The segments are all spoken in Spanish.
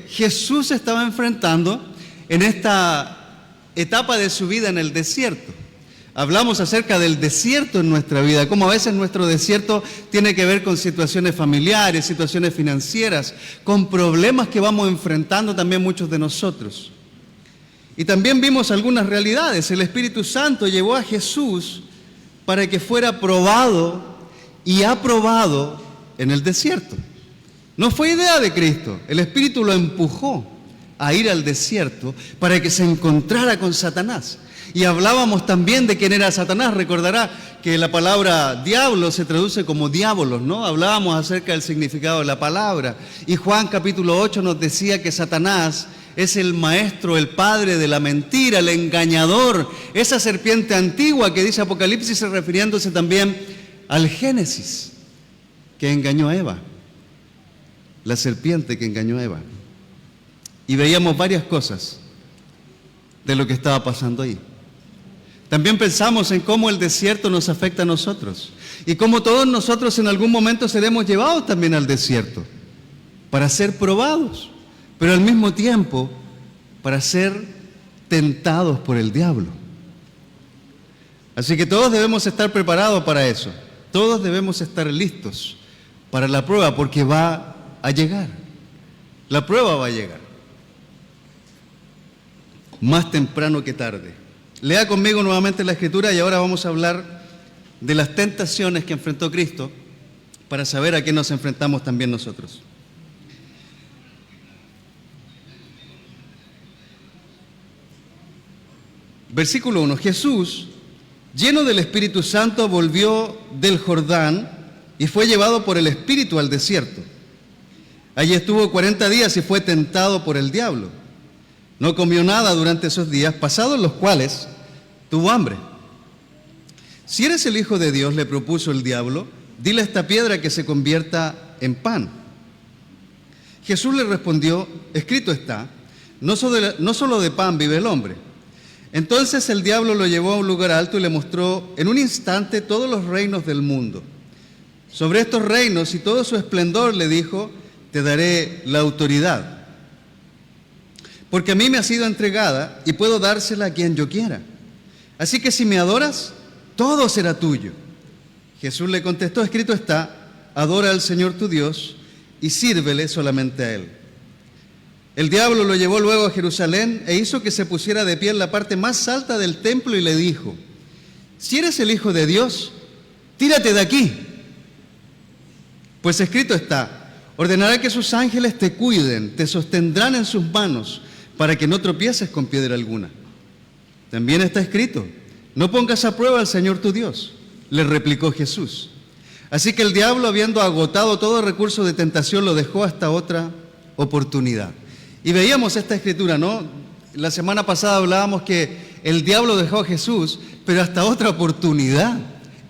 Jesús estaba enfrentando en esta etapa de su vida en el desierto. Hablamos acerca del desierto en nuestra vida, cómo a veces nuestro desierto tiene que ver con situaciones familiares, situaciones financieras, con problemas que vamos enfrentando también muchos de nosotros. Y también vimos algunas realidades. El Espíritu Santo llevó a Jesús para que fuera probado y aprobado en el desierto. No fue idea de Cristo, el Espíritu lo empujó a ir al desierto para que se encontrara con Satanás. Y hablábamos también de quién era Satanás. Recordará que la palabra diablo se traduce como diabolos, ¿no? Hablábamos acerca del significado de la palabra. Y Juan capítulo 8 nos decía que Satanás es el maestro, el padre de la mentira, el engañador, esa serpiente antigua que dice Apocalipsis, refiriéndose también al Génesis, que engañó a Eva. La serpiente que engañó a Eva. Y veíamos varias cosas de lo que estaba pasando ahí. También pensamos en cómo el desierto nos afecta a nosotros y cómo todos nosotros en algún momento seremos llevados también al desierto para ser probados, pero al mismo tiempo para ser tentados por el diablo. Así que todos debemos estar preparados para eso. Todos debemos estar listos para la prueba, porque va a llegar. La prueba va a llegar. Más temprano que tarde. Lea conmigo nuevamente la Escritura y ahora vamos a hablar de las tentaciones que enfrentó Cristo para saber a qué nos enfrentamos también nosotros. Versículo 1. Jesús, lleno del Espíritu Santo, volvió del Jordán y fue llevado por el Espíritu al desierto. Allí estuvo 40 días y fue tentado por el diablo. No comió nada durante esos días, pasados los cuales tuvo hambre. Si eres el Hijo de Dios, le propuso el diablo, dile a esta piedra que se convierta en pan. Jesús le respondió, escrito está, no solo de pan vive el hombre. Entonces el diablo lo llevó a un lugar alto y le mostró en un instante todos los reinos del mundo. Sobre estos reinos y todo su esplendor le dijo, te daré la autoridad. Porque a mí me ha sido entregada y puedo dársela a quien yo quiera. Así que si me adoras, todo será tuyo. Jesús le contestó, escrito está, adora al Señor tu Dios y sírvele solamente a Él. El diablo lo llevó luego a Jerusalén e hizo que se pusiera de pie en la parte más alta del templo y le dijo, si eres el Hijo de Dios, tírate de aquí. Pues escrito está, ordenará que sus ángeles te cuiden, te sostendrán en sus manos, para que no tropieces con piedra alguna. También está escrito, no pongas a prueba al Señor tu Dios, le replicó Jesús. Así que el diablo, habiendo agotado todo recurso de tentación, lo dejó hasta otra oportunidad. Y veíamos esta escritura, ¿no? La semana pasada hablábamos que el diablo dejó a Jesús, pero hasta otra oportunidad.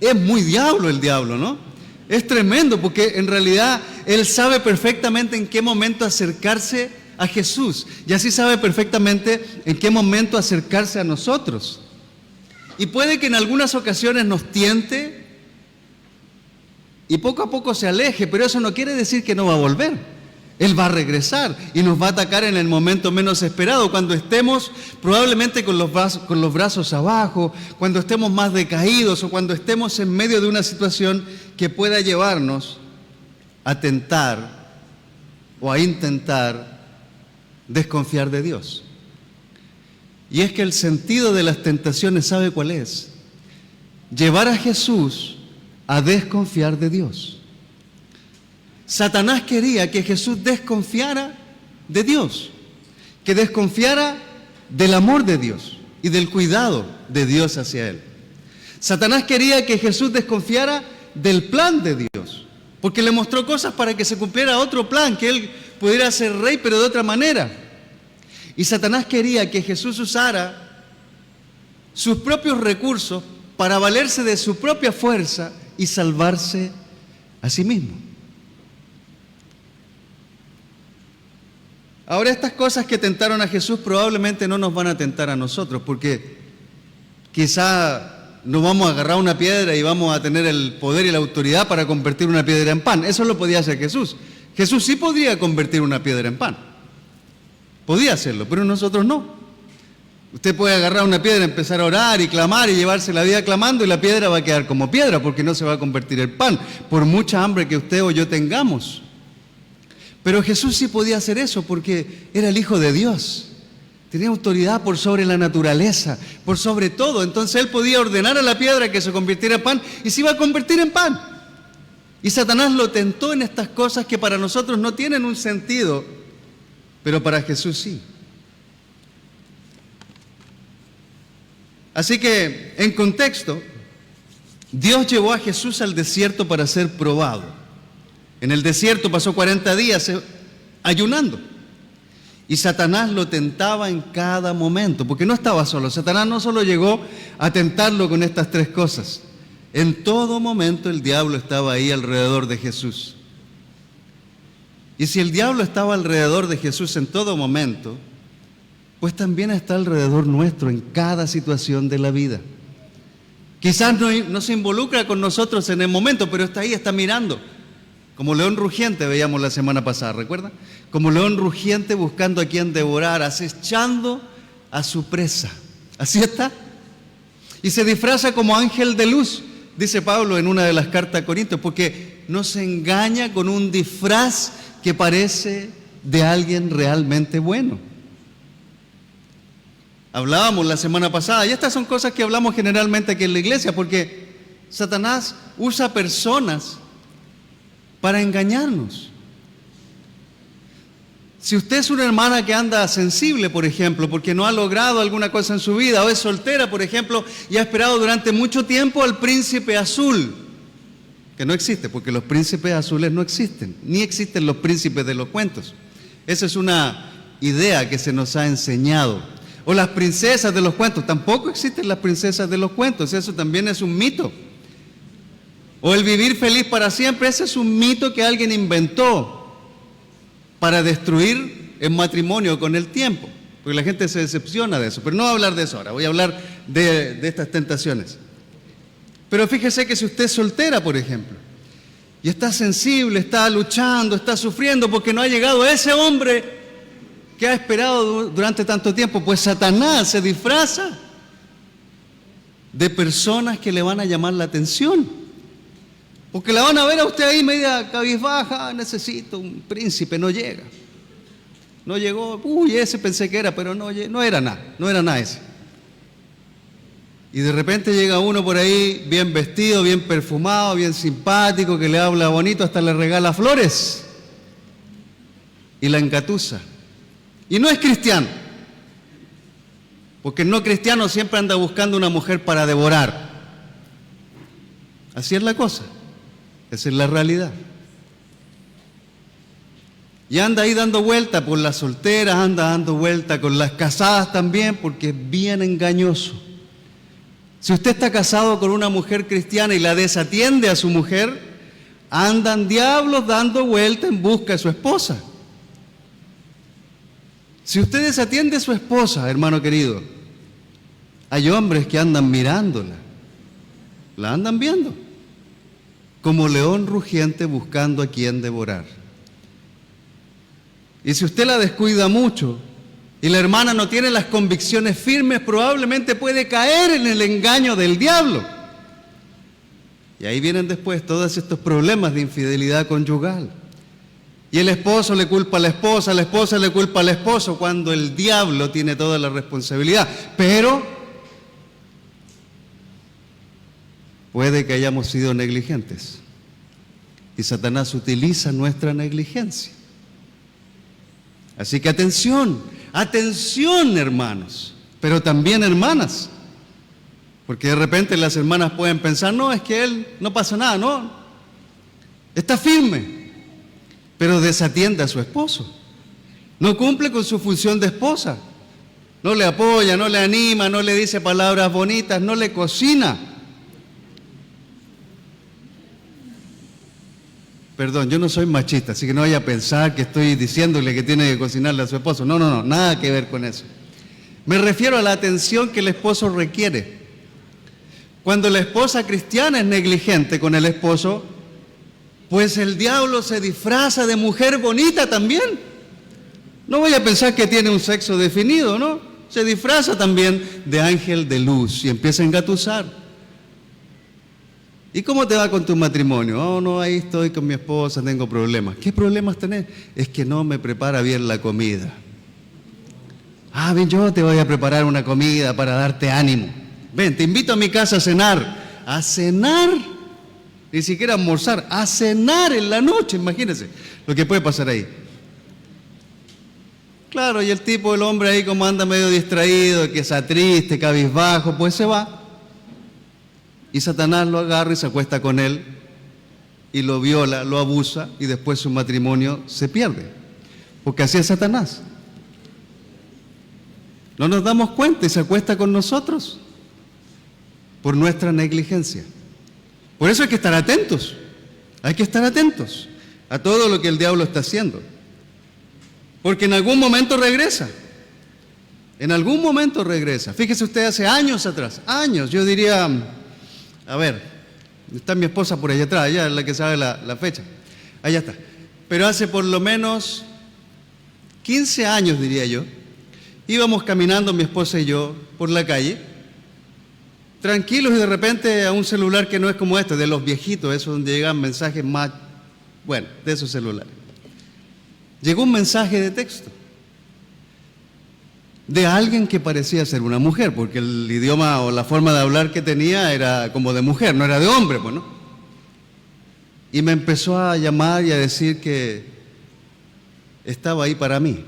Es muy diablo el diablo, ¿no? Es tremendo porque en realidad él sabe perfectamente en qué momento acercarse a Jesús y así sabe perfectamente en qué momento acercarse a nosotros. Y puede que en algunas ocasiones nos tiente y poco a poco se aleje, pero eso no quiere decir que no va a volver. Él va a regresar y nos va a atacar en el momento menos esperado, cuando estemos probablemente con los brazos abajo, cuando estemos más decaídos o cuando estemos en medio de una situación que pueda llevarnos a tentar o a intentar desconfiar de Dios. Y es que el sentido de las tentaciones, ¿sabe cuál es? Llevar a Jesús a desconfiar de Dios. Satanás quería que Jesús desconfiara de Dios, que desconfiara del amor de Dios y del cuidado de Dios hacia él. Satanás quería que Jesús desconfiara del plan de Dios, porque le mostró cosas para que se cumpliera otro plan, que él pudiera ser rey, pero de otra manera. Y Satanás quería que Jesús usara sus propios recursos para valerse de su propia fuerza y salvarse a sí mismo. Ahora, estas cosas que tentaron a Jesús probablemente no nos van a tentar a nosotros, porque quizá no vamos a agarrar una piedra y vamos a tener el poder y la autoridad para convertir una piedra en pan. Eso lo podía hacer Jesús. Jesús sí podría convertir una piedra en pan. Podía hacerlo, pero nosotros no. Usted puede agarrar una piedra, empezar a orar y clamar y llevarse la vida clamando y la piedra va a quedar como piedra porque no se va a convertir en pan, por mucha hambre que usted o yo tengamos. Pero Jesús sí podía hacer eso porque era el Hijo de Dios. Tenía autoridad por sobre la naturaleza, por sobre todo. Entonces Él podía ordenar a la piedra que se convirtiera en pan y se iba a convertir en pan. Y Satanás lo tentó en estas cosas que para nosotros no tienen un sentido, pero para Jesús sí. Así que, en contexto, Dios llevó a Jesús al desierto para ser probado. En el desierto pasó 40 días ayunando. Y Satanás lo tentaba en cada momento, porque no estaba solo. Satanás no solo llegó a tentarlo con estas tres cosas. En todo momento el diablo estaba ahí alrededor de Jesús. Y si el diablo estaba alrededor de Jesús en todo momento, pues también está alrededor nuestro en cada situación de la vida. Quizás no se involucra con nosotros en el momento, pero está ahí, está mirando. Como león rugiente veíamos la semana pasada, ¿recuerdan? Como león rugiente buscando a quien devorar, acechando a su presa. Así está. Y se disfraza como ángel de luz, dice Pablo en una de las cartas a Corintios, porque no se engaña con un disfraz que parece de alguien realmente bueno. Hablábamos la semana pasada, y estas son cosas que hablamos generalmente aquí en la iglesia, porque Satanás usa personas para engañarnos. Si usted es una hermana que anda sensible, por ejemplo, porque no ha logrado alguna cosa en su vida, o es soltera, por ejemplo, y ha esperado durante mucho tiempo al príncipe azul, que no existe, porque los príncipes azules no existen, ni existen los príncipes de los cuentos. Esa es una idea que se nos ha enseñado. O las princesas de los cuentos, tampoco existen las princesas de los cuentos, eso también es un mito. O el vivir feliz para siempre, ese es un mito que alguien inventó para destruir el matrimonio con el tiempo, porque la gente se decepciona de eso. Pero no voy a hablar de eso ahora, voy a hablar de estas tentaciones. Pero fíjese que si usted es soltera, por ejemplo, y está sensible, está luchando, está sufriendo porque no ha llegado ese hombre que ha esperado durante tanto tiempo, pues Satanás se disfraza de personas que le van a llamar la atención. Porque la van a ver a usted ahí media cabizbaja, necesito un príncipe, no llega. No llegó, ese pensé que era, pero no era nada ese. Y de repente llega uno por ahí bien vestido, bien perfumado, bien simpático, que le habla bonito, hasta le regala flores. Y la engatusa. Y no es cristiano, porque el no cristiano siempre anda buscando una mujer para devorar. Así es la cosa, esa es la realidad. Y anda ahí dando vuelta por las solteras, anda dando vuelta con las casadas también, porque es bien engañoso. Si usted está casado con una mujer cristiana y la desatiende a su mujer, andan diablos dando vuelta en busca de su esposa. Si usted desatiende a su esposa, hermano querido, hay hombres que andan mirándola, la andan viendo, como león rugiente buscando a quien devorar. Y si usted la descuida mucho y la hermana no tiene las convicciones firmes, probablemente puede caer en el engaño del diablo. Y ahí vienen después todos estos problemas de infidelidad conyugal. Y el esposo le culpa a la esposa le culpa al esposo, cuando el diablo tiene toda la responsabilidad. Pero puede que hayamos sido negligentes. Y Satanás utiliza nuestra negligencia. Así que atención, atención, hermanos, pero también hermanas. Porque de repente las hermanas pueden pensar, no, es que él no pasa nada, no. Está firme. Pero desatiende a su esposo, no cumple con su función de esposa, no le apoya, no le anima, no le dice palabras bonitas, no le cocina. Perdón, yo no soy machista, así que no vaya a pensar que estoy diciéndole que tiene que cocinarle a su esposo. No, nada que ver con eso. Me refiero a la atención que el esposo requiere. Cuando la esposa cristiana es negligente con el esposo, pues el diablo se disfraza de mujer bonita también. No voy a pensar que tiene un sexo definido, ¿no? Se disfraza también de ángel de luz y empieza a engatusar. ¿Y cómo te va con tu matrimonio? Oh, no, ahí estoy con mi esposa, tengo problemas. ¿Qué problemas tenés? Es que no me prepara bien la comida. Ah, bien, yo te voy a preparar una comida para darte ánimo. Ven, te invito a mi casa a cenar. ¿A cenar? Ni siquiera a almorzar, a cenar en la noche, imagínense lo que puede pasar ahí. Claro, y el tipo, el hombre ahí como anda medio distraído, que está triste, cabizbajo, pues se va. Y Satanás lo agarra y se acuesta con él y lo viola, lo abusa y después su matrimonio se pierde. Porque así es Satanás. No nos damos cuenta y se acuesta con nosotros por nuestra negligencia. Por eso hay que estar atentos a todo lo que el diablo está haciendo. Porque en algún momento regresa. Fíjese usted, hace años atrás, yo diría, a ver, está mi esposa por allá atrás, ella es la que sabe la fecha. Allá está. Pero hace por lo menos 15 años, diría yo, íbamos caminando mi esposa y yo por la calle, tranquilos, y de repente a un celular que no es como este, de los viejitos, esos donde llegan mensajes más, bueno, de esos celulares. Llegó un mensaje de texto de alguien que parecía ser una mujer, porque el idioma o la forma de hablar que tenía era como de mujer, no era de hombre, pues, ¿no? Y me empezó a llamar y a decir que estaba ahí para mí.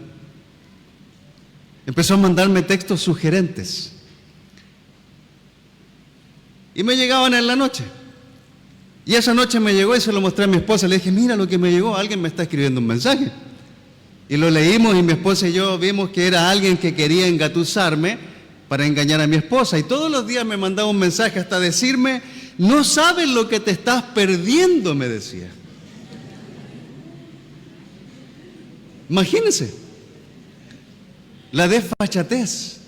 Empezó a mandarme textos sugerentes. Y me llegaban en la noche. Y esa noche me llegó y se lo mostré a mi esposa. Le dije, mira lo que me llegó, alguien me está escribiendo un mensaje. Y lo leímos y mi esposa y yo vimos que era alguien que quería engatusarme para engañar a mi esposa. Y todos los días me mandaba un mensaje hasta decirme, no sabes lo que te estás perdiendo, me decía. Imagínense, la desfachatez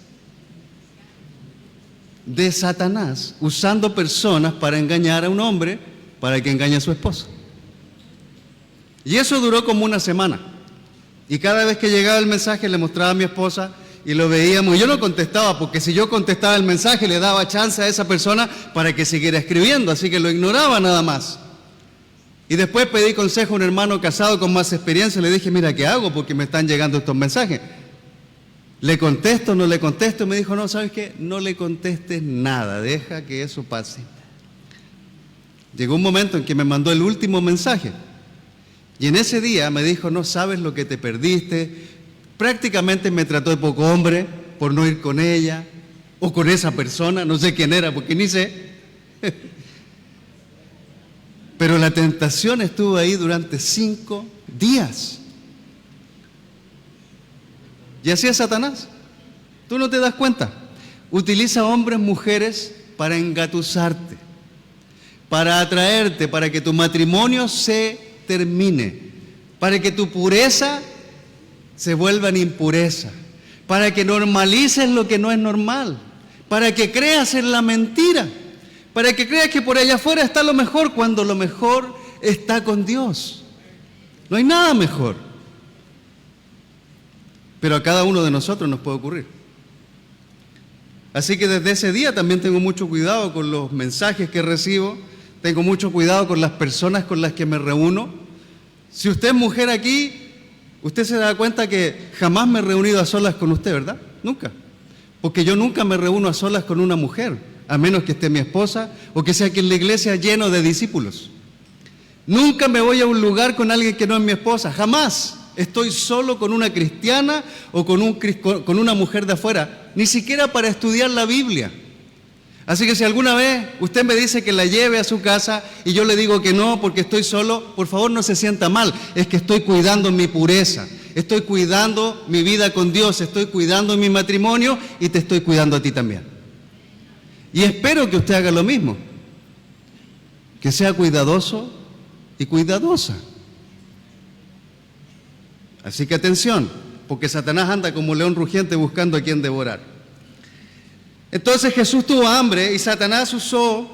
de Satanás usando personas para engañar a un hombre para que engañe a su esposa. Y eso duró como una semana. Y cada vez que llegaba el mensaje le mostraba a mi esposa y lo veíamos. Y yo no contestaba, porque si yo contestaba el mensaje le daba chance a esa persona para que siguiera escribiendo, así que lo ignoraba nada más. Y después pedí consejo a un hermano casado con más experiencia. Le dije, mira, ¿qué hago? Porque me están llegando estos mensajes. ¿Le contesto, no le contesto? Me dijo, no, ¿sabes qué? No le contestes nada, deja que eso pase. Llegó un momento en que me mandó el último mensaje. Y en ese día me dijo, no sabes lo que te perdiste. Prácticamente me trató de poco hombre por no ir con ella o con esa persona, no sé quién era porque ni sé. Pero la tentación estuvo ahí durante 5 días. Y así es Satanás. Tú no te das cuenta. Utiliza hombres, mujeres para engatusarte, para atraerte, para que tu matrimonio se termine, para que tu pureza se vuelva en impureza, para que normalices lo que no es normal, para que creas en la mentira, para que creas que por allá afuera está lo mejor, cuando lo mejor está con Dios. No hay nada mejor. Pero a cada uno de nosotros nos puede ocurrir. Así que desde ese día también tengo mucho cuidado con los mensajes que recibo, tengo mucho cuidado con las personas con las que me reúno. Si usted es mujer aquí, usted se da cuenta que jamás me he reunido a solas con usted, ¿verdad? Nunca. Porque yo nunca me reúno a solas con una mujer, a menos que esté mi esposa o que sea aquí en la iglesia lleno de discípulos. Nunca me voy a un lugar con alguien que no es mi esposa, jamás. Estoy solo con una cristiana o con una mujer de afuera, ni siquiera para estudiar la Biblia. Así que si alguna vez usted me dice que la lleve a su casa y yo le digo que no porque estoy solo, por favor no se sienta mal, es que estoy cuidando mi pureza, estoy cuidando mi vida con Dios, estoy cuidando mi matrimonio y te estoy cuidando a ti también. Y espero que usted haga lo mismo, que sea cuidadoso y cuidadosa. Así que atención, porque Satanás anda como león rugiente buscando a quien devorar. Entonces Jesús tuvo hambre y Satanás usó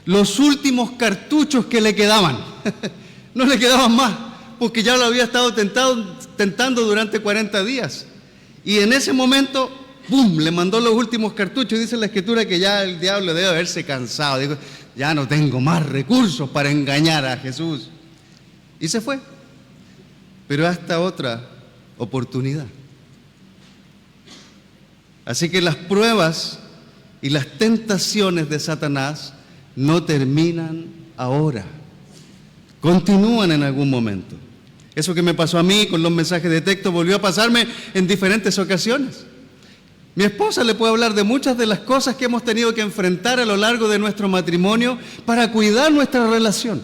los últimos cartuchos que le quedaban. No le quedaban más, porque ya lo había estado tentando durante 40 días. Y en ese momento, ¡pum!, le mandó los últimos cartuchos. Dice la Escritura que ya el diablo debe haberse cansado. Dijo, ya no tengo más recursos para engañar a Jesús. Y se fue. Pero hasta otra oportunidad. Así que las pruebas y las tentaciones de Satanás no terminan ahora. Continúan en algún momento. Eso que me pasó a mí con los mensajes de texto volvió a pasarme en diferentes ocasiones. Mi esposa le puede hablar de muchas de las cosas que hemos tenido que enfrentar a lo largo de nuestro matrimonio para cuidar nuestra relación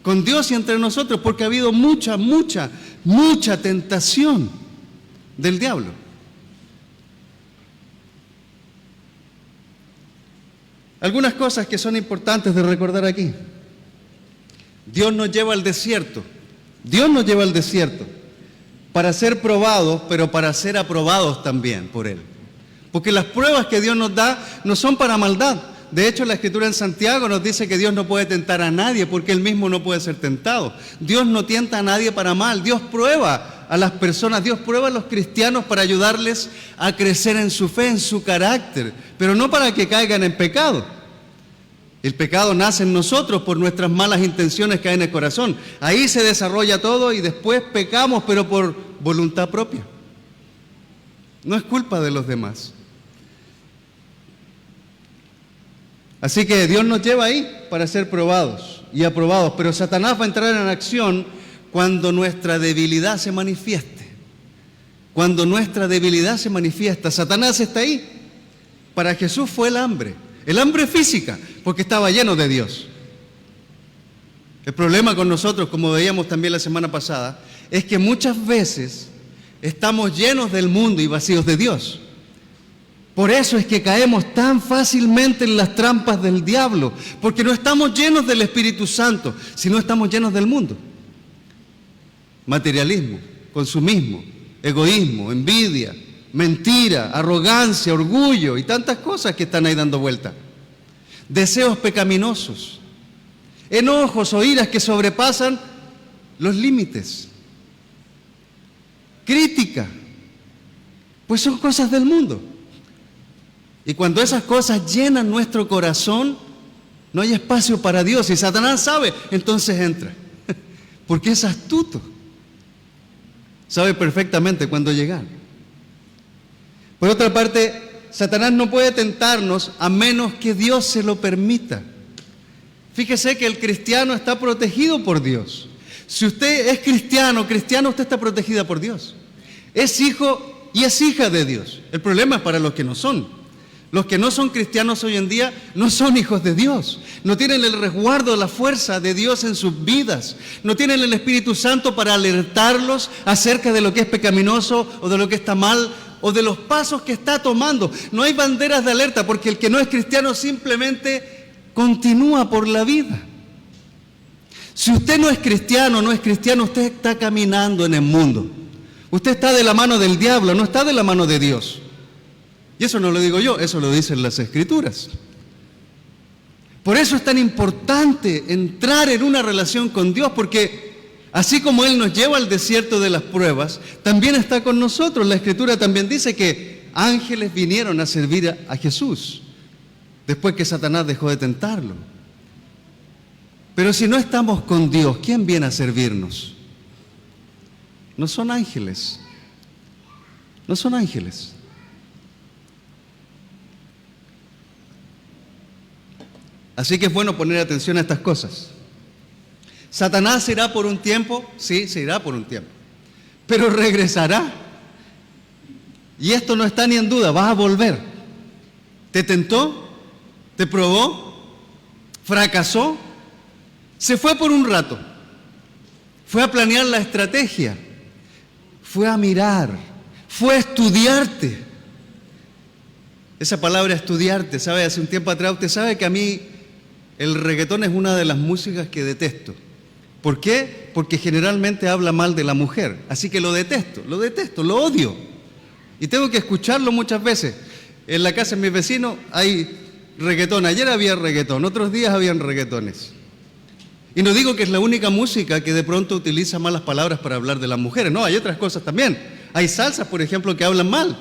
con Dios y entre nosotros, porque ha habido mucha tentación del diablo. Algunas cosas que son importantes de recordar aquí. Dios nos lleva al desierto. Dios nos lleva al desierto para ser probados, pero para ser aprobados también por Él. Porque las pruebas que Dios nos da no son para maldad. De hecho, la Escritura en Santiago nos dice que Dios no puede tentar a nadie porque Él mismo no puede ser tentado. Dios no tienta a nadie para mal. Dios prueba a las personas, Dios prueba a los cristianos para ayudarles a crecer en su fe, en su carácter, pero no para que caigan en pecado. El pecado nace en nosotros por nuestras malas intenciones que hay en el corazón. Ahí se desarrolla todo y después pecamos, pero por voluntad propia. No es culpa de los demás. Así que Dios nos lleva ahí para ser probados y aprobados, pero Satanás va a entrar en acción cuando nuestra debilidad se manifieste. Cuando nuestra debilidad se manifiesta, Satanás está ahí. Para Jesús fue el hambre física, porque estaba lleno de Dios. El problema con nosotros, como veíamos también la semana pasada, es que muchas veces estamos llenos del mundo y vacíos de Dios. Por eso es que caemos tan fácilmente en las trampas del diablo, porque no estamos llenos del Espíritu Santo, sino estamos llenos del mundo. Materialismo, consumismo, egoísmo, envidia, mentira, arrogancia, orgullo y tantas cosas que están ahí dando vuelta. Deseos pecaminosos, enojos o iras que sobrepasan los límites. Crítica, pues son cosas del mundo. Y cuando esas cosas llenan nuestro corazón, no hay espacio para Dios. Y Satanás sabe, entonces entra. Porque es astuto. Sabe perfectamente cuándo llegar. Por otra parte, Satanás no puede tentarnos a menos que Dios se lo permita. Fíjese que el cristiano está protegido por Dios. Si usted es cristiano, usted está protegida por Dios. Es hijo y es hija de Dios. El problema es para los que no son. Los que no son cristianos hoy en día no son hijos de Dios. No tienen el resguardo, la fuerza de Dios en sus vidas. No tienen el Espíritu Santo para alertarlos acerca de lo que es pecaminoso o de lo que está mal o de los pasos que está tomando. No hay banderas de alerta porque el que no es cristiano simplemente continúa por la vida. Si usted no es cristiano, usted está caminando en el mundo. Usted está de la mano del diablo, no está de la mano de Dios. Y eso no lo digo yo, eso lo dicen las Escrituras. Por eso es tan importante entrar en una relación con Dios, porque así como Él nos lleva al desierto de las pruebas, también está con nosotros. La Escritura también dice que ángeles vinieron a servir a Jesús después que Satanás dejó de tentarlo. Pero si no estamos con Dios, ¿quién viene a servirnos? No son ángeles. No son ángeles. Así que es bueno poner atención a estas cosas. Satanás se irá por un tiempo, sí, se irá por un tiempo, pero regresará. Y esto no está ni en duda, vas a volver. ¿Te tentó? ¿Te probó? ¿Fracasó? Se fue por un rato. Fue a planear la estrategia. Fue a mirar. Fue a estudiarte. Esa palabra estudiarte, ¿sabe? Hace un tiempo atrás, usted sabe que a mí el reggaetón es una de las músicas que detesto. ¿Por qué? Porque generalmente habla mal de la mujer. Así que lo detesto, lo odio. Y tengo que escucharlo muchas veces. En la casa de mis vecinos hay reggaetón. Ayer había reggaetón, otros días habían reggaetones. Y no digo que es la única música que de pronto utiliza malas palabras para hablar de las mujeres. No, hay otras cosas también. Hay salsas, por ejemplo, que hablan mal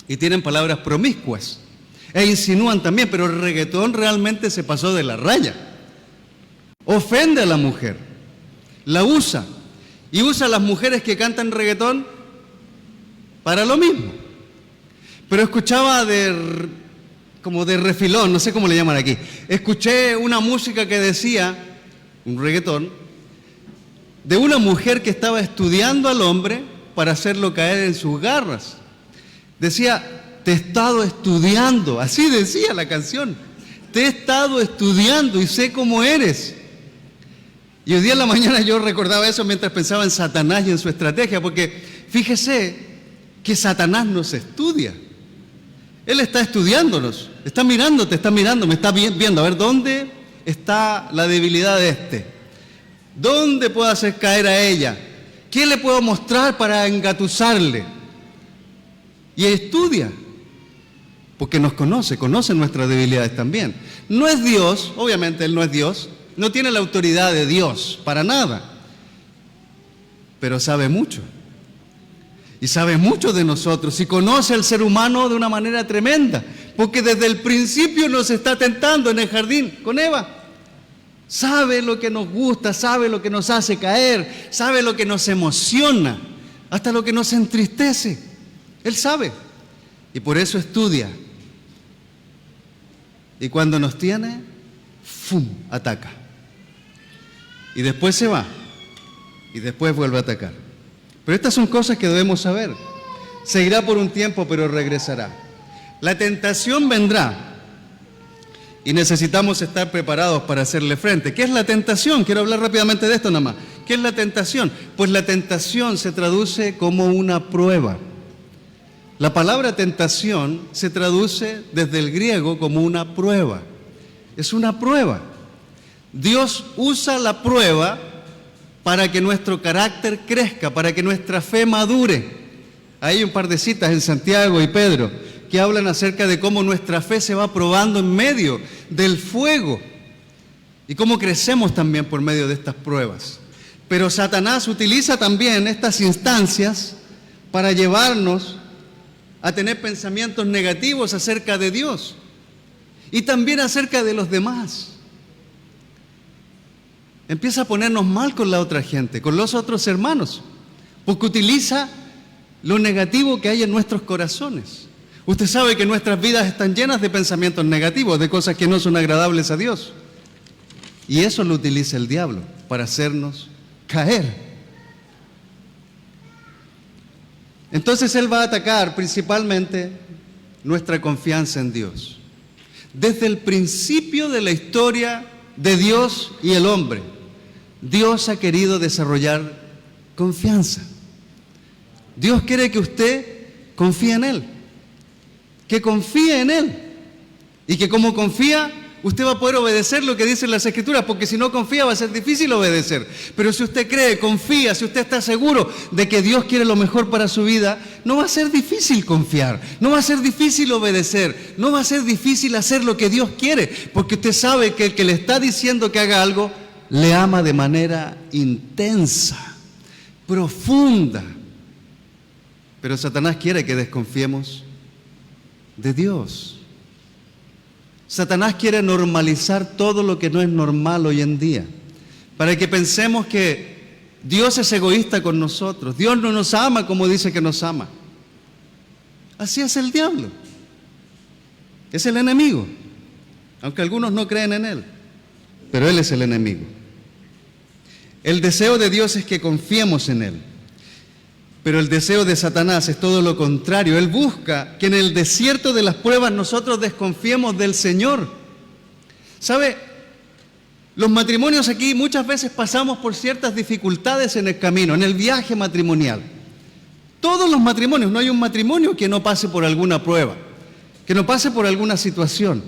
y tienen palabras promiscuas. E insinúan también, pero el reggaetón realmente se pasó de la raya. Ofende a la mujer, la usa. Y usa a las mujeres que cantan reggaetón para lo mismo. Pero escuchaba como de refilón, no sé cómo le llaman aquí. Escuché una música que decía, un reggaetón, de una mujer que estaba estudiando al hombre para hacerlo caer en sus garras. Decía, te he estado estudiando, así decía la canción. Te he estado estudiando y sé cómo eres. Y hoy día en la mañana yo recordaba eso mientras pensaba en Satanás y en su estrategia, porque fíjese que Satanás nos estudia. Él está estudiándonos, está mirándote, está mirando, me está viendo, a ver dónde está la debilidad de este. ¿Dónde puedo hacer caer a ella? ¿Qué le puedo mostrar para engatusarle? Y estudia, porque nos conoce nuestras debilidades también. No es Dios, obviamente Él no es Dios, no tiene la autoridad de Dios, para nada, pero sabe mucho. Y sabe mucho de nosotros y conoce al ser humano de una manera tremenda, porque desde el principio nos está tentando en el jardín con Eva. Sabe lo que nos gusta, sabe lo que nos hace caer, sabe lo que nos emociona, hasta lo que nos entristece. Él sabe y por eso estudia. Y cuando nos tiene, ¡fum!, ataca. Y después se va y después vuelve a atacar. Pero estas son cosas que debemos saber. Se irá por un tiempo, pero regresará. La tentación vendrá y necesitamos estar preparados para hacerle frente. ¿Qué es la tentación? Quiero hablar rápidamente de esto nada más. ¿Qué es la tentación? Pues la tentación se traduce como una prueba. La palabra tentación se traduce desde el griego como una prueba. Es una prueba. Dios usa la prueba para que nuestro carácter crezca, para que nuestra fe madure. Hay un par de citas en Santiago y Pedro que hablan acerca de cómo nuestra fe se va probando en medio del fuego y cómo crecemos también por medio de estas pruebas. Pero Satanás utiliza también estas instancias para llevarnos a tener pensamientos negativos acerca de Dios y también acerca de los demás. Empieza a ponernos mal con la otra gente, con los otros hermanos, porque utiliza lo negativo que hay en nuestros corazones. Usted sabe que nuestras vidas están llenas de pensamientos negativos, de cosas que no son agradables a Dios. Y eso lo utiliza el diablo para hacernos caer. Entonces Él va a atacar principalmente nuestra confianza en Dios. Desde el principio de la historia de Dios y el hombre, Dios ha querido desarrollar confianza. Dios quiere que usted confíe en Él, que confíe en Él, y que como confía, usted va a poder obedecer lo que dicen las Escrituras, porque si no confía va a ser difícil obedecer. Pero si usted cree, confía, si usted está seguro de que Dios quiere lo mejor para su vida, no va a ser difícil confiar, no va a ser difícil obedecer, no va a ser difícil hacer lo que Dios quiere, porque usted sabe que el que le está diciendo que haga algo, le ama de manera intensa, profunda. Pero Satanás quiere que desconfiemos de Dios. Satanás quiere normalizar todo lo que no es normal hoy en día, para que pensemos que Dios es egoísta con nosotros, Dios no nos ama como dice que nos ama. Así es el diablo, es el enemigo, aunque algunos no creen en él, pero él es el enemigo. El deseo de Dios es que confiemos en Él, pero el deseo de Satanás es todo lo contrario. Él busca que en el desierto de las pruebas nosotros desconfiemos del Señor. ¿Sabe? Los matrimonios aquí muchas veces pasamos por ciertas dificultades en el camino, en el viaje matrimonial. Todos los matrimonios, no hay un matrimonio que no pase por alguna prueba, que no pase por alguna situación.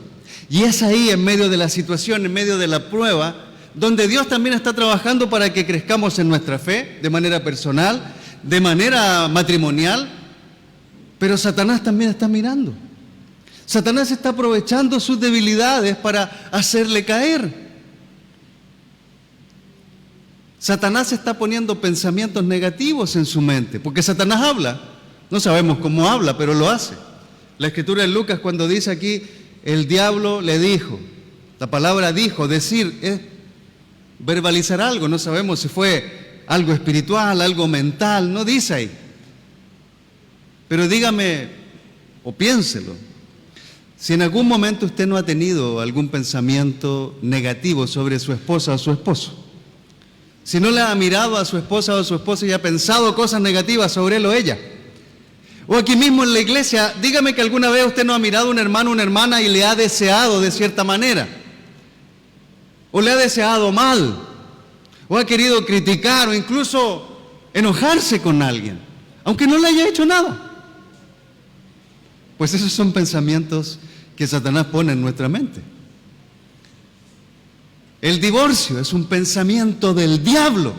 Y es ahí, en medio de la situación, en medio de la prueba, donde Dios también está trabajando para que crezcamos en nuestra fe, de manera personal, de manera matrimonial, pero Satanás también está mirando. Satanás está aprovechando sus debilidades para hacerle caer. Satanás está poniendo pensamientos negativos en su mente, porque Satanás habla. No sabemos cómo habla, pero lo hace. La escritura de Lucas, cuando dice aquí, el diablo le dijo, la palabra dijo, decir, es verbalizar algo. No sabemos si fue algo espiritual, algo mental, no dice ahí. Pero dígame, o piénselo, si en algún momento usted no ha tenido algún pensamiento negativo sobre su esposa o su esposo, si no le ha mirado a su esposa o su esposo y ha pensado cosas negativas sobre él o ella, o aquí mismo en la iglesia, dígame que alguna vez usted no ha mirado a un hermano o una hermana y le ha deseado de cierta manera, o le ha deseado mal, o ha querido criticar o incluso enojarse con alguien, aunque no le haya hecho nada. Pues esos son pensamientos que Satanás pone en nuestra mente. El divorcio es un pensamiento del diablo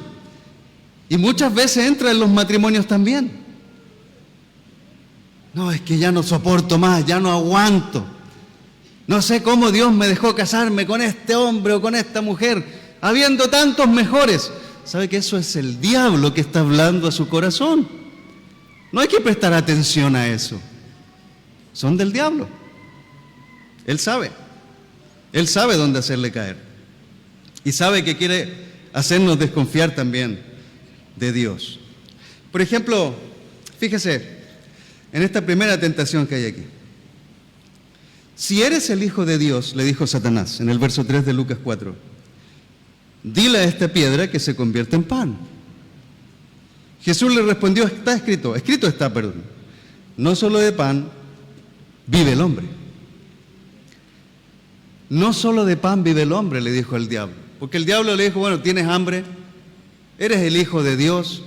y muchas veces entra en los matrimonios también. No, es que ya no soporto más, ya no aguanto. No sé cómo Dios me dejó casarme con este hombre o con esta mujer, habiendo tantos mejores. ¿Sabe que eso es el diablo que está hablando a su corazón? No hay que prestar atención a eso. Son del diablo. Él sabe dónde hacerle caer. Y sabe que quiere hacernos desconfiar también de Dios. Por ejemplo, fíjese en esta primera tentación que hay aquí. Si eres el Hijo de Dios, le dijo Satanás en el verso 3 de Lucas 4, dile a esta piedra que se convierta en pan. Jesús le respondió, escrito está, no solo de pan vive el hombre. No solo de pan vive el hombre, le dijo el diablo. Porque el diablo le dijo, bueno, ¿tienes hambre? ¿Eres el Hijo de Dios?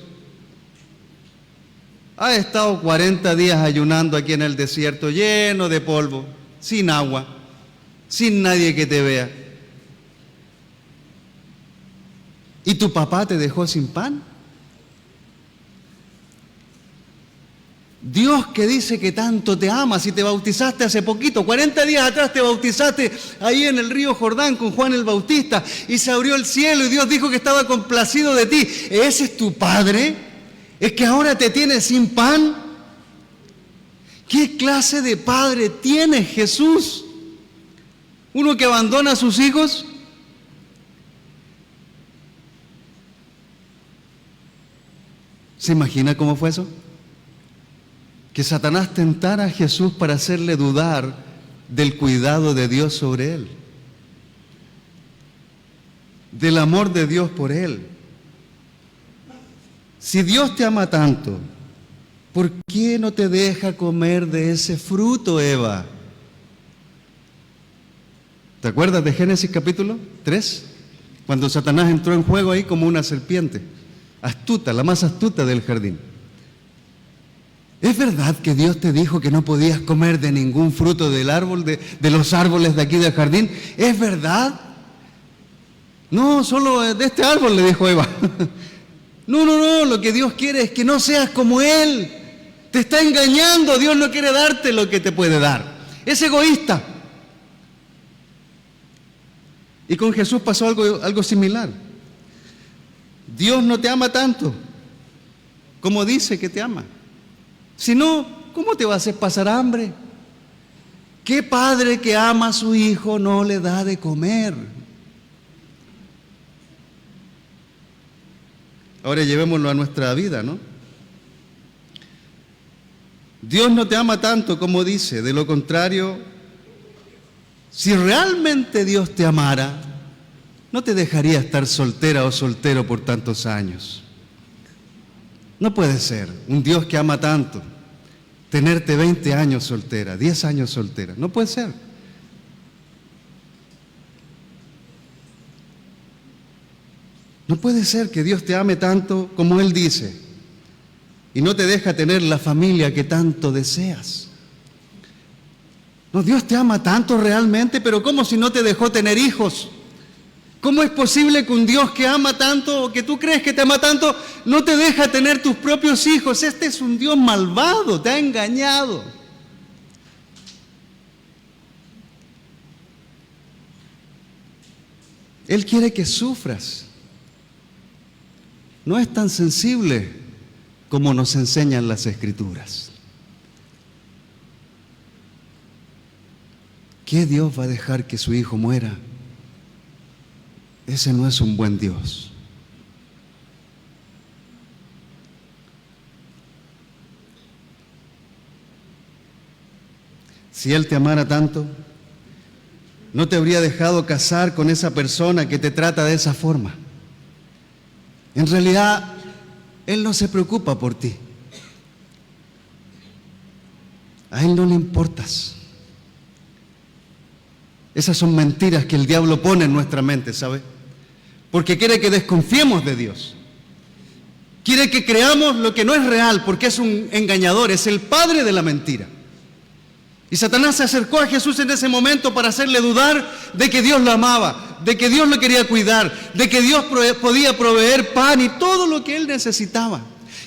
Has estado 40 días ayunando aquí en el desierto, lleno de polvo, sin agua, sin nadie que te vea. ¿Y tu papá te dejó sin pan? Dios que dice que tanto te ama, si te bautizaste hace poquito, 40 días atrás te bautizaste ahí en el río Jordán con Juan el Bautista y se abrió el cielo y Dios dijo que estaba complacido de ti. ¿Ese es tu Padre? ¿Es que ahora te tiene sin pan? ¿Qué clase de Padre tiene Jesús? ¿Uno que abandona a sus hijos? ¿Se imagina cómo fue eso? Que Satanás tentara a Jesús para hacerle dudar del cuidado de Dios sobre él, del amor de Dios por él. Si Dios te ama tanto, ¿por qué no te deja comer de ese fruto, Eva? ¿Te acuerdas de Génesis capítulo 3? Cuando Satanás entró en juego ahí como una serpiente, astuta, la más astuta del jardín. ¿Es verdad que Dios te dijo que no podías comer de ningún fruto del árbol, de los árboles de aquí del jardín? ¿Es verdad? No, solo de este árbol, le dijo Eva. No, lo que Dios quiere es que no seas como Él. Te está engañando, Dios no quiere darte lo que te puede dar. Es egoísta. Y con Jesús pasó algo similar. Dios no te ama tanto como dice que te ama. Si no, ¿cómo te va a hacer pasar hambre? ¿Qué padre que ama a su hijo no le da de comer? Ahora llevémoslo a nuestra vida, ¿no? Dios no te ama tanto como dice, de lo contrario, si realmente Dios te amara, no te dejaría estar soltera o soltero por tantos años. No puede ser un Dios que ama tanto, tenerte 20 años soltera, 10 años soltera, no puede ser. No puede ser que Dios te ame tanto como Él dice y no te deja tener la familia que tanto deseas. No, Dios te ama tanto realmente, pero ¿cómo si no te dejó tener hijos? ¿Cómo es posible que un Dios que ama tanto, o que tú crees que te ama tanto, no te deja tener tus propios hijos? Este es un Dios malvado, te ha engañado. Él quiere que sufras. no es tan sensible como nos enseñan las Escrituras. ¿Qué Dios va a dejar que su hijo muera? Ese no es un buen Dios. Si Él te amara tanto, no te habría dejado casar con esa persona que te trata de esa forma. En realidad, Él no se preocupa por ti. A Él no le importas. Esas son mentiras que el diablo pone en nuestra mente, ¿sabe? Porque quiere que desconfiemos de Dios. Quiere que creamos lo que no es real, porque es un engañador, es el padre de la mentira. Y Satanás se acercó a Jesús en ese momento para hacerle dudar de que Dios lo amaba, de que Dios lo quería cuidar, de que Dios podía proveer pan y todo lo que él necesitaba.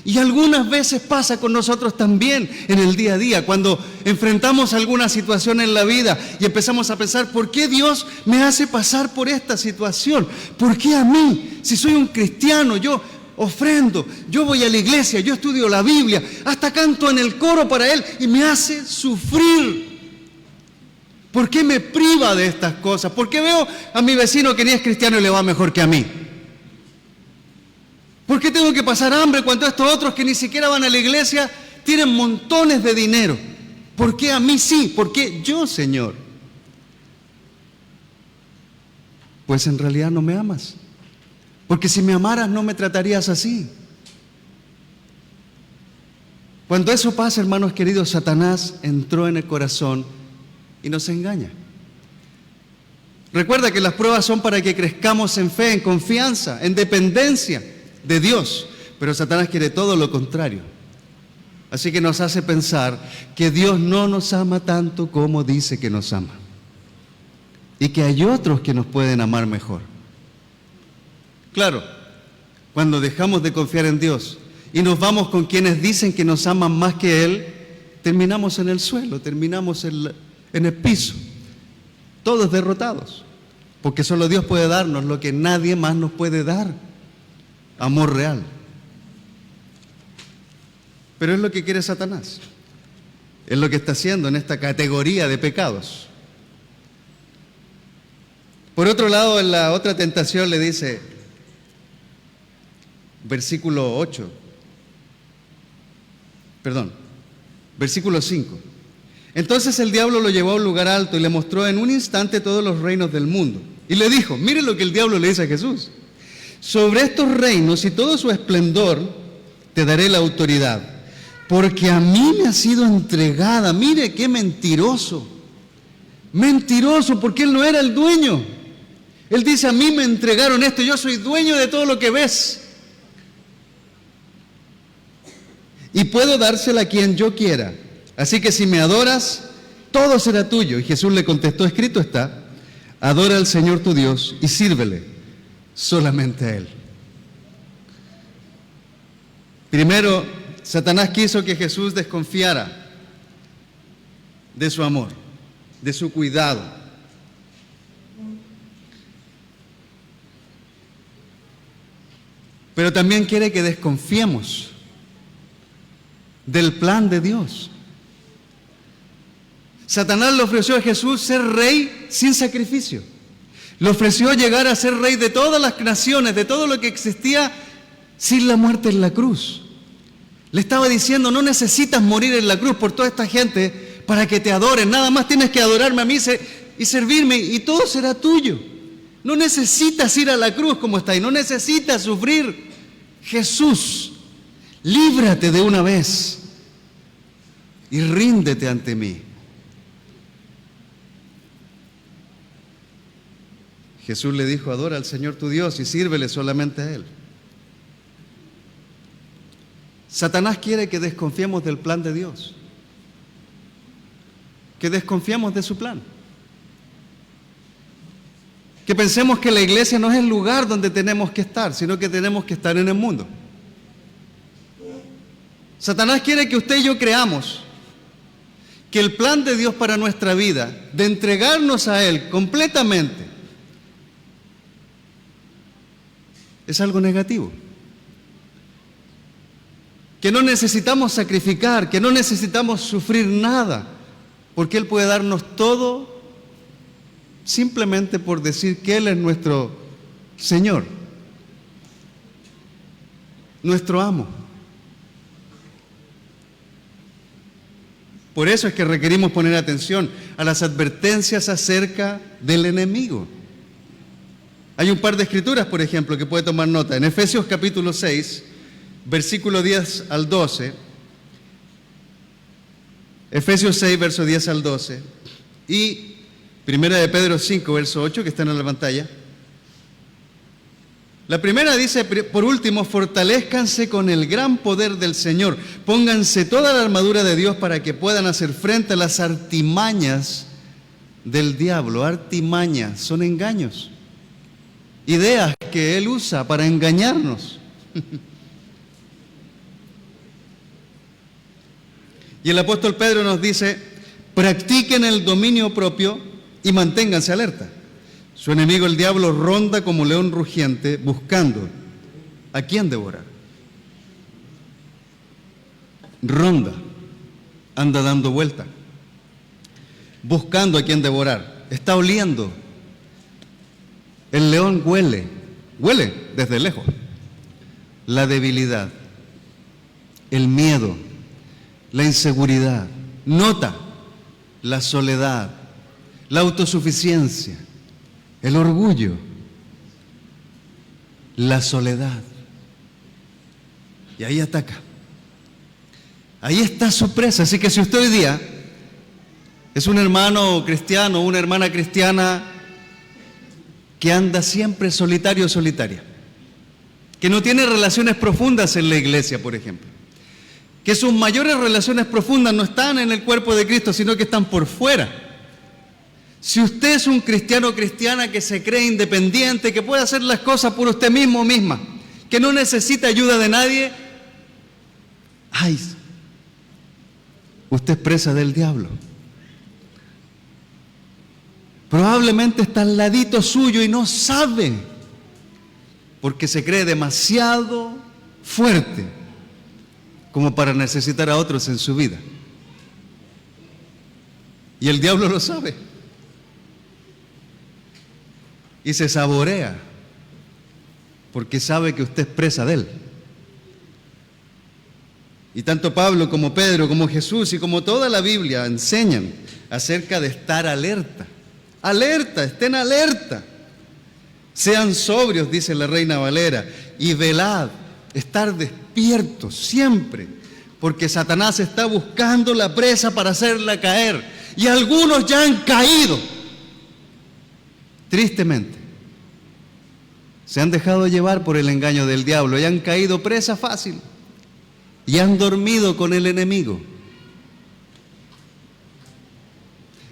Y algunas veces pasa con nosotros también en el día a día, cuando enfrentamos alguna situación en la vida y empezamos a pensar, ¿por qué Dios me hace pasar por esta situación? ¿Por qué a mí? Si soy un cristiano, yo ofrendo, yo voy a la iglesia, yo estudio la Biblia, hasta canto en el coro para Él y me hace sufrir. ¿Por qué me priva de estas cosas? ¿Por qué veo a mi vecino que ni es cristiano y le va mejor que a mí? ¿Por qué tengo que pasar hambre cuando estos otros que ni siquiera van a la iglesia tienen montones de dinero? ¿Por qué a mí sí? ¿Por qué yo, Señor? Pues en realidad no me amas. Porque si me amaras no me tratarías así. Cuando eso pasa, hermanos queridos, Satanás entró en el corazón y nos engaña. Recuerda que las pruebas son para que crezcamos en fe, en confianza, en dependencia de Dios. Pero Satanás quiere todo lo contrario. Así que nos hace pensar que Dios no nos ama tanto como dice que nos ama. Y que hay otros que nos pueden amar mejor. Claro, cuando dejamos de confiar en Dios y nos vamos con quienes dicen que nos aman más que Él, terminamos en el suelo, terminamos en el piso, todos derrotados, porque solo Dios puede darnos lo que nadie más nos puede dar, amor real. Pero es lo que quiere Satanás, es lo que está haciendo en esta categoría de pecados. Por otro lado, en la otra tentación le dice, versículo 5. Entonces el diablo lo llevó a un lugar alto y le mostró en un instante todos los reinos del mundo. Y le dijo, mire lo que el diablo le dice a Jesús. Sobre estos reinos y todo su esplendor te daré la autoridad, porque a mí me ha sido entregada. Mire qué mentiroso. Mentiroso, porque él no era el dueño. Él dice, a mí me entregaron esto, yo soy dueño de todo lo que ves. Y puedo dársela a quien yo quiera. Así que si me adoras, todo será tuyo. Y Jesús le contestó, escrito está, adora al Señor tu Dios y sírvele solamente a Él. Primero, Satanás quiso que Jesús desconfiara de su amor, de su cuidado. Pero también quiere que desconfiemos del plan de Dios. Satanás le ofreció a Jesús ser rey sin sacrificio. Le ofreció llegar a ser rey de todas las naciones, de todo lo que existía sin la muerte en la cruz. Le estaba diciendo, no necesitas morir en la cruz por toda esta gente para que te adoren. Nada más tienes que adorarme a mí y servirme y todo será tuyo. No necesitas ir a la cruz como está ahí, no necesitas sufrir. Jesús, líbrate de una vez y ríndete ante mí. Jesús le dijo, adora al Señor tu Dios y sírvele solamente a Él. Satanás quiere que desconfiemos del plan de Dios, que desconfiemos de su plan, que pensemos que la iglesia no es el lugar donde tenemos que estar, sino que tenemos que estar en el mundo. Satanás quiere que usted y yo creamos que el plan de Dios para nuestra vida, de entregarnos a Él completamente, es algo negativo. que no necesitamos sacrificar, que no necesitamos sufrir nada, porque Él puede darnos todo simplemente por decir que Él es nuestro Señor, nuestro amo. Por eso es que requerimos poner atención a las advertencias acerca del enemigo. Hay un par de escrituras, por ejemplo, que puede tomar nota. En Efesios capítulo 6, versículo 10 al 12. Efesios 6, verso 10 al 12. Y Primera de Pedro 5, verso 8, que están en la pantalla. La primera dice, por último, fortalezcanse con el gran poder del Señor. Pónganse toda la armadura de Dios para que puedan hacer frente a las artimañas del diablo. Artimañas son engaños, ideas que él usa para engañarnos. Y el apóstol Pedro nos dice, practiquen el dominio propio y manténganse alerta. Su enemigo el diablo ronda como león rugiente buscando a quién devorar. Ronda, anda dando vuelta, buscando a quién devorar. Está oliendo. El león huele desde lejos. La debilidad, el miedo, la inseguridad. Nota la soledad, la autosuficiencia, el orgullo, la soledad. Y ahí ataca. Ahí está su presa. Así que si usted hoy día es un hermano cristiano o una hermana cristiana que anda siempre solitario o solitaria, que no tiene relaciones profundas en la iglesia, por ejemplo, que sus mayores relaciones profundas no están en el cuerpo de Cristo, sino que están por fuera. Si usted es un cristiano o cristiana que se cree independiente, que puede hacer las cosas por usted mismo o misma, que no necesita ayuda de nadie, ¡ay! Usted es presa del diablo. Probablemente está al ladito suyo y no sabe, porque se cree demasiado fuerte como para necesitar a otros en su vida. Y el diablo lo sabe. Y se saborea, porque sabe que usted es presa de él. Y tanto Pablo como Pedro, como Jesús y como toda la Biblia enseñan acerca de estar alerta. Alerta, estén alerta. Sean sobrios, dice la Reina Valera, y velad, estar despiertos siempre, porque Satanás está buscando la presa para hacerla caer. Y algunos ya han caído. Tristemente, se han dejado llevar por el engaño del diablo y han caído presa fácil y han dormido con el enemigo.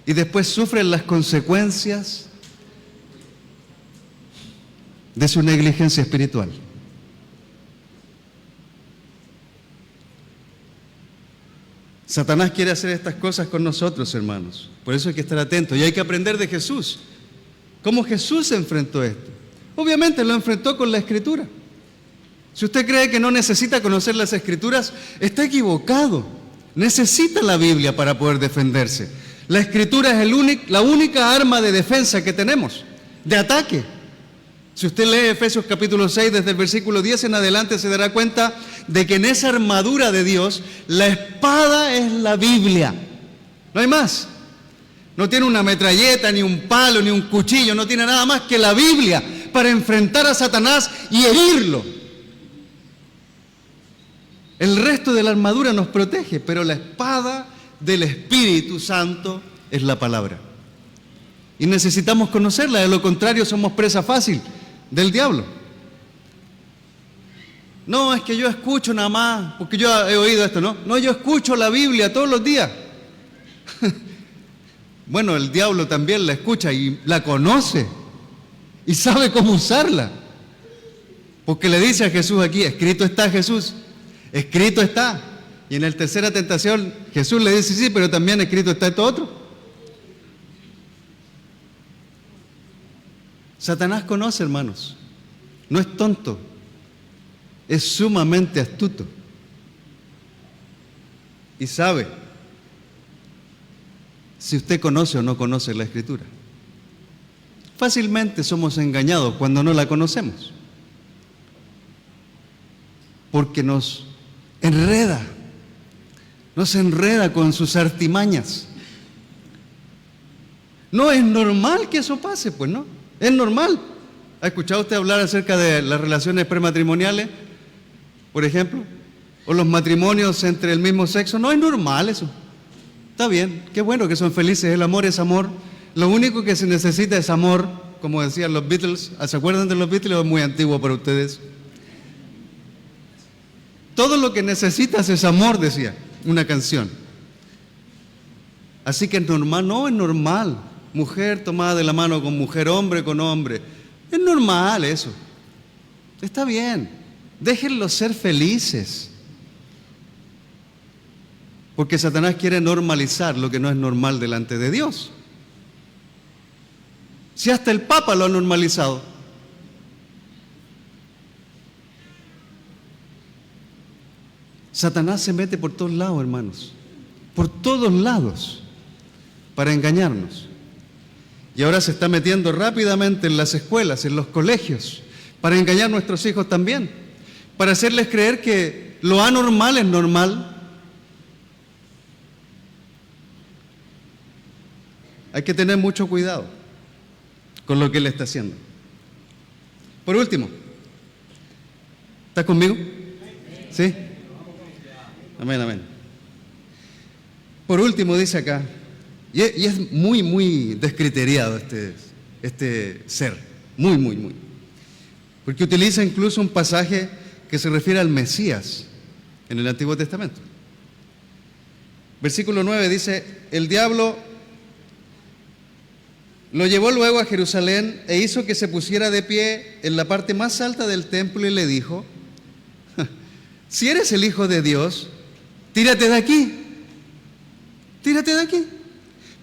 Y después sufren las consecuencias de su negligencia espiritual. Satanás quiere hacer estas cosas con nosotros, hermanos. Por eso hay que estar atentos y hay que aprender de Jesús. ¿Cómo Jesús enfrentó esto? Obviamente lo enfrentó con la Escritura. Si usted cree que no necesita conocer las Escrituras, está equivocado. Necesita la Biblia para poder defenderse. La Escritura es la única arma de defensa que tenemos, de ataque. Si usted lee Efesios capítulo 6, desde el versículo 10 en adelante, se dará cuenta de que en esa armadura de Dios, la espada es la Biblia. No hay más. No tiene una metralleta, ni un palo, ni un cuchillo, no tiene nada más que la Biblia para enfrentar a Satanás y herirlo. El resto de la armadura nos protege, pero la espada del Espíritu Santo es la palabra. Y necesitamos conocerla, de lo contrario somos presa fácil del diablo. No, es que yo escucho nada más, porque yo he oído esto, ¿no? No, yo escucho la Biblia todos los días. Bueno, el diablo también la escucha y la conoce y sabe cómo usarla. Porque le dice a Jesús aquí, escrito está Jesús, escrito está. Y en la tercera tentación Jesús le dice, sí, pero también escrito está esto otro. Satanás conoce, hermanos, no es tonto, es sumamente astuto. y sabe si usted conoce o no conoce la Escritura. Fácilmente somos engañados cuando no la conocemos, porque nos enreda con sus artimañas. No es normal que eso pase, pues no, es normal. ¿Ha escuchado usted hablar acerca de las relaciones prematrimoniales, por ejemplo? O los matrimonios entre el mismo sexo. No es normal eso. Está bien, qué bueno que son felices, el amor es amor. Lo único que se necesita es amor, como decían los Beatles. ¿Se acuerdan de los Beatles? Es muy antiguo para ustedes. Todo lo que necesitas es amor, decía una canción. Así que es normal, no es normal. Mujer tomada de la mano con mujer, hombre con hombre. Es normal eso. Está bien. Déjenlos ser felices. Porque Satanás quiere normalizar lo que no es normal delante de Dios. Si hasta el Papa lo ha normalizado. Satanás se mete por todos lados, hermanos. Por todos lados. Para engañarnos. Y ahora se está metiendo rápidamente en las escuelas, en los colegios, para engañar a nuestros hijos también, para hacerles creer que lo anormal es normal. Hay que tener mucho cuidado con lo que él está haciendo. Por último, ¿estás conmigo? ¿Sí? Amén, amén. Por último dice acá, y es muy, muy descriteriado este ser, muy. Porque utiliza incluso un pasaje que se refiere al Mesías en el Antiguo Testamento. Versículo 9 dice, el diablo lo llevó luego a Jerusalén e hizo que se pusiera de pie en la parte más alta del templo y le dijo, si eres el Hijo de Dios, tírate de aquí, tírate de aquí.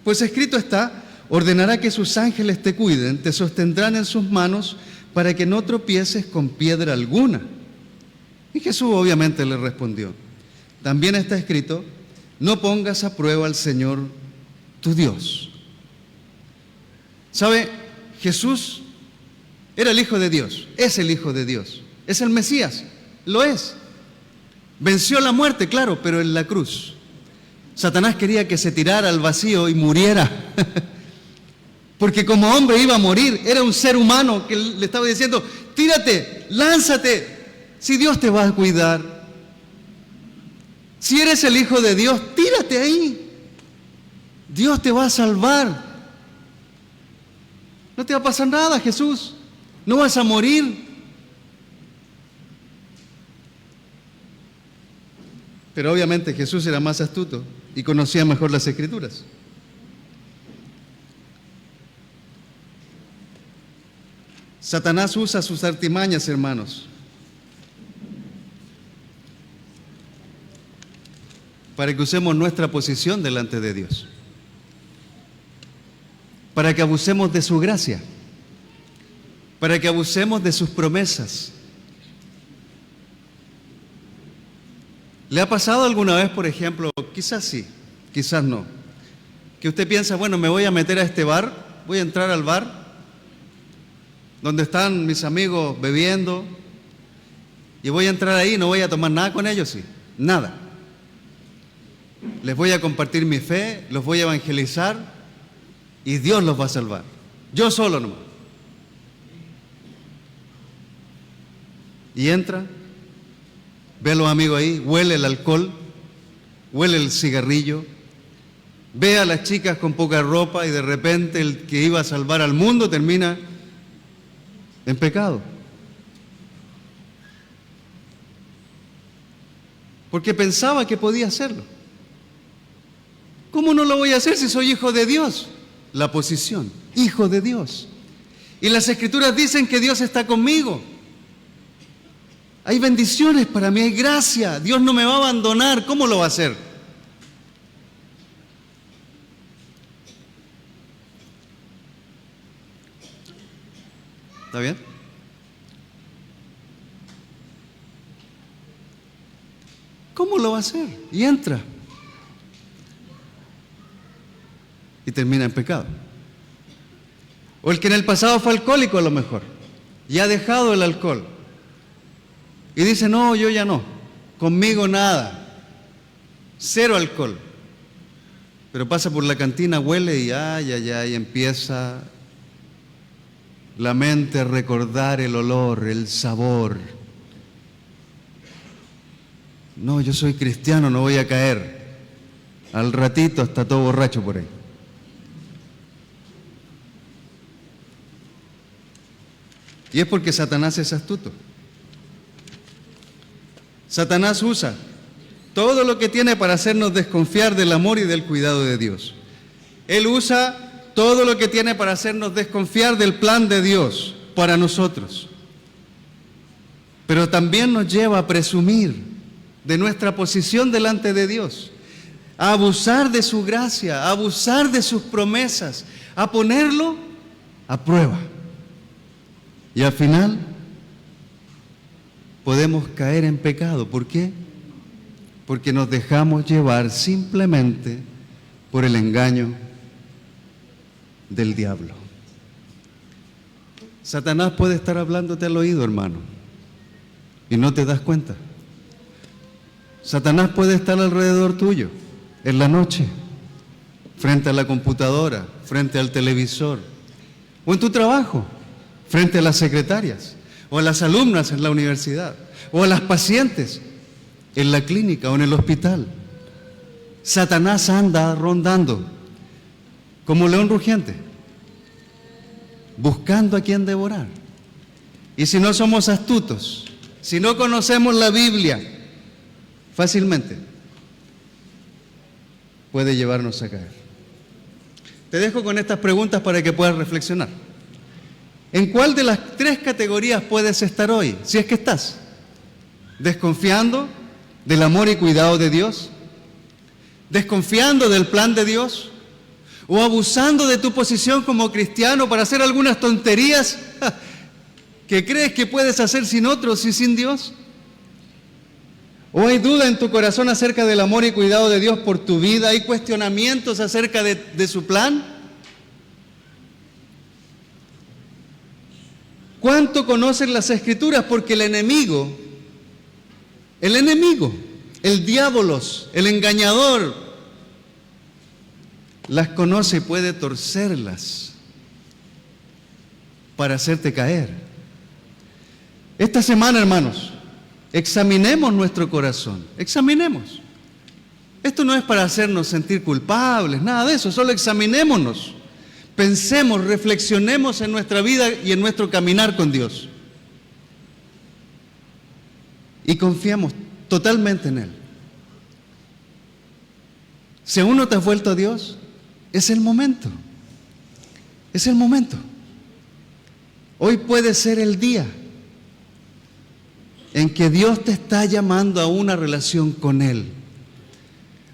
Pues escrito está, ordenará que sus ángeles te cuiden, te sostendrán en sus manos para que no tropieces con piedra alguna. Y Jesús obviamente le respondió, también está escrito, no pongas a prueba al Señor tu Dios. ¿Sabe? Jesús era el Hijo de Dios, es el Hijo de Dios, es el Mesías, lo es. Venció la muerte, claro, pero en la cruz. Satanás quería que se tirara al vacío y muriera, porque como hombre iba a morir, era un ser humano que le estaba diciendo, tírate, lánzate, si Dios te va a cuidar. Si eres el Hijo de Dios, tírate ahí, Dios te va a salvar. No te va a pasar nada, Jesús, no vas a morir. Pero obviamente Jesús era más astuto y conocía mejor las Escrituras. Satanás usa sus artimañas, hermanos, para que usemos nuestra posición delante de Dios, para que abusemos de su gracia, para que abusemos de sus promesas. ¿Le ha pasado alguna vez, por ejemplo, quizás sí, quizás no, que usted piensa, bueno, me voy a meter a este bar, voy a entrar al bar, donde están mis amigos bebiendo, y voy a entrar ahí, no voy a tomar nada con ellos, sí, nada. Les voy a compartir mi fe, los voy a evangelizar, y Dios los va a salvar. Yo solo nomás. Y entra, ve a los amigos ahí, huele el alcohol, huele el cigarrillo, ve a las chicas con poca ropa y de repente el que iba a salvar al mundo termina en pecado. Porque pensaba que podía hacerlo. ¿Cómo no lo voy a hacer si soy hijo de Dios? La posición, hijo de Dios. Y las Escrituras dicen que Dios está conmigo. Hay bendiciones para mí, hay gracia. Dios no me va a abandonar. ¿Cómo lo va a hacer? ¿Está bien? ¿Cómo lo va a hacer? Y entra. y termina en pecado. O el que en el pasado fue alcohólico a lo mejor, y ha dejado el alcohol, y dice, no, yo ya no, conmigo nada, cero alcohol. Pero pasa por la cantina, huele y y empieza la mente a recordar el olor, el sabor. No, yo soy cristiano, no voy a caer. Al ratito está todo borracho por ahí. Y es porque Satanás es astuto. Satanás usa todo lo que tiene para hacernos desconfiar del amor y del cuidado de Dios. Él usa todo lo que tiene para hacernos desconfiar del plan de Dios para nosotros. Pero también nos lleva a presumir de nuestra posición delante de Dios, a abusar de su gracia, a abusar de sus promesas, a ponerlo a prueba. Y al final podemos caer en pecado. ¿Por qué? Porque nos dejamos llevar simplemente por el engaño del diablo. Satanás puede estar hablándote al oído, hermano, y no te das cuenta. Satanás puede estar alrededor tuyo, en la noche, frente a la computadora, frente al televisor, o en tu trabajo, frente a las secretarias, o a las alumnas en la universidad, o a las pacientes en la clínica o en el hospital. Satanás anda rondando como león rugiente, buscando a quien devorar. Y si no somos astutos, si no conocemos la Biblia, fácilmente puede llevarnos a caer. Te dejo con estas preguntas para que puedas reflexionar. ¿En cuál de las tres categorías puedes estar hoy, si es que estás? ¿Desconfiando del amor y cuidado de Dios? ¿Desconfiando del plan de Dios? ¿O abusando de tu posición como cristiano para hacer algunas tonterías que crees que puedes hacer sin otros y sin Dios? ¿O hay duda en tu corazón acerca del amor y cuidado de Dios por tu vida? ¿Hay cuestionamientos acerca de su plan? ¿Cuánto conocen las Escrituras? Porque el enemigo, el diabolos, el engañador, las conoce y puede torcerlas para hacerte caer. Esta semana, hermanos, examinemos nuestro corazón, examinemos. Esto no es para hacernos sentir culpables, nada de eso, solo examinémonos. Pensemos, reflexionemos en nuestra vida y en nuestro caminar con Dios. Y confiamos totalmente en Él. Si aún no te has vuelto a Dios, es el momento. Es el momento. Hoy puede ser el día en que Dios te está llamando a una relación con Él,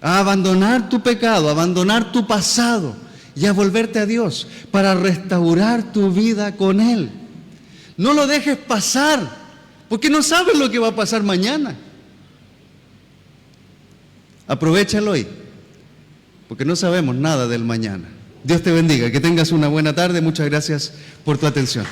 a abandonar tu pecado, a abandonar tu pasado y a volverte a Dios para restaurar tu vida con Él. No lo dejes pasar, porque no sabes lo que va a pasar mañana. Aprovéchalo hoy, porque no sabemos nada del mañana. Dios te bendiga, que tengas una buena tarde. Muchas gracias por tu atención.